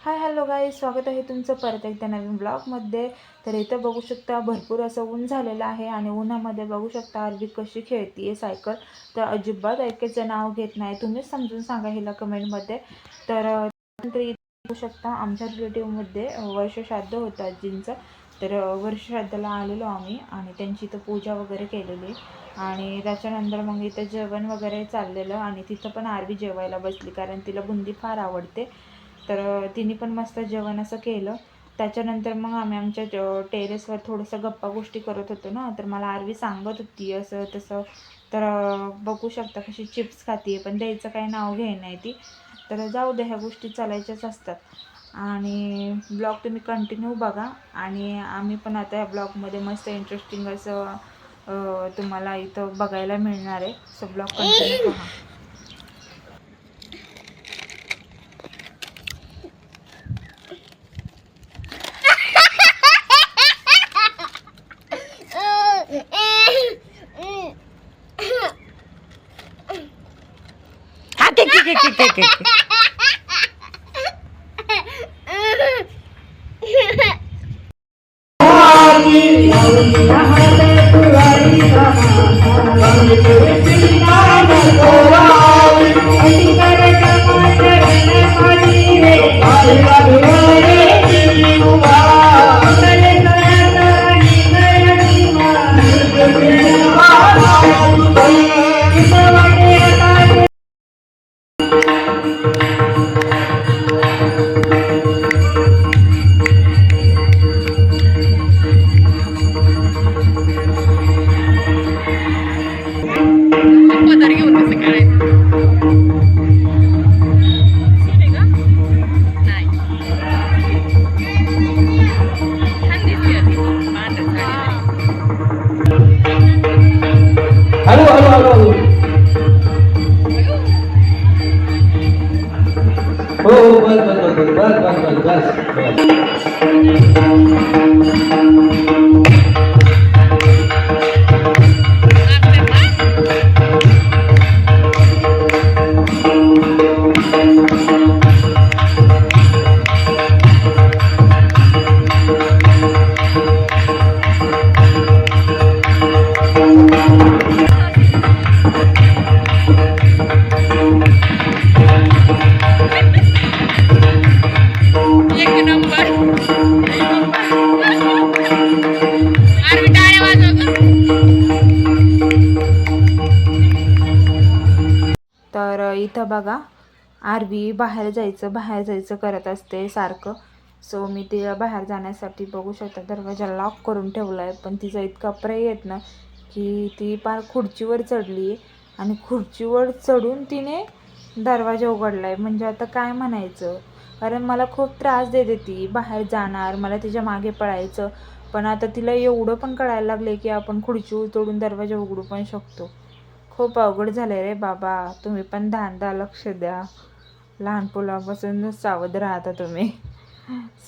Hi hello guys, स्वागत आहे तुमचं परत एकदा नवीन ब्लॉगमध्ये. तर इथं बघू शकता भरपूर असं ऊन झालेलं आहे आणि उन्हामध्ये बघू शकता आरवी कशी खेळतीये सायकल. तर अजिबात ऐकायचं नाव घेत नाही. तुम्हीच समजून सांगा हिला कमेंटमध्ये. तर इथं बघू शकता आमच्या रिलेटिव्हमध्ये वर्षश्राद्ध होतं आजींचं. तर वर्षश्राद्धाला आलेलो आम्ही आणि त्यांची इथं पूजा वगैरे केलेली आणि त्याच्यानंतर मग इथं जेवण वगैरे चाललेलं आणि तिथं पण आरवी जेवायला बसली कारण तिला बुंदी फार आवडते. तर तिने पण मस्त जेवण असं केलं. त्याच्यानंतर मग आम्ही आमच्या टेरेसवर थोडंसं गप्पा गोष्टी करत होतो ना. तर मला आरवी सांगत होती असं तसं. तर बघू शकता कशी चिप्स खाते पण द्यायचं काही नाव घे नाही ती. तर जाऊ दे, ह्या गोष्टी चालायच्याच असतात. आणि ब्लॉग तुम्ही कंटिन्यू बघा आणि आम्ही पण आता या ब्लॉगमध्ये मस्त इंटरेस्टिंग असं तुम्हाला इथं बघायला मिळणार आहे. सो ब्लॉग कंटिन्यू पहा. तर इथं बघा आरवी बाहेर जायचं करत असते सारखं. सो मी तिला बाहेर जाण्यासाठी बघू शकता दरवाजा लॉक करून ठेवला आहे. पण तिचा इतका प्रेय येत ना की ती पार खुर्चीवर चढली आहे आणि खुर्चीवर चढून तिने दरवाजा उघडला आहे. म्हणजे आता काय म्हणायचं, कारण मला खूप त्रास देते ती. बाहेर जाणार, मला तिच्या मागे पळायचं, पण आता तिला एवढं पण कळायला लागले की आपण खुर्ची तोडून दरवाजा उघडू पण शकतो. खूप अवघड झालं रे बाबा. तुम्ही पण ध्यान लक्ष द्या. लहान मुलापासून सावध राहता तुम्ही.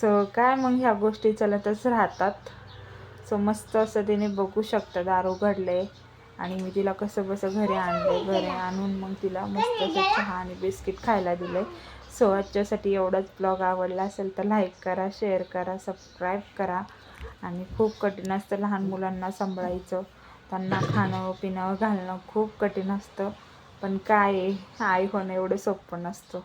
सो काय मग ह्या गोष्टी चालतच राहतात. सो मस्त असं तिने बघू शकता दार उघडले आणि मी तिला कसं बसं घरी आणून मग तिला मस्त असं चहा आणि बिस्किट खायला दिले. सो आजच्यासाठी एवढाच. ब्लॉग आवडला असेल तर लाईक करा, शेअर करा, सबस्क्राईब करा. आणि खूप कठीण असतं लहान मुलांना सांभाळायचं. त्यांना खाणं पिणं घालणं खूप कठीण असतं. पण काय आई होणं एवढं सोपं नसतं.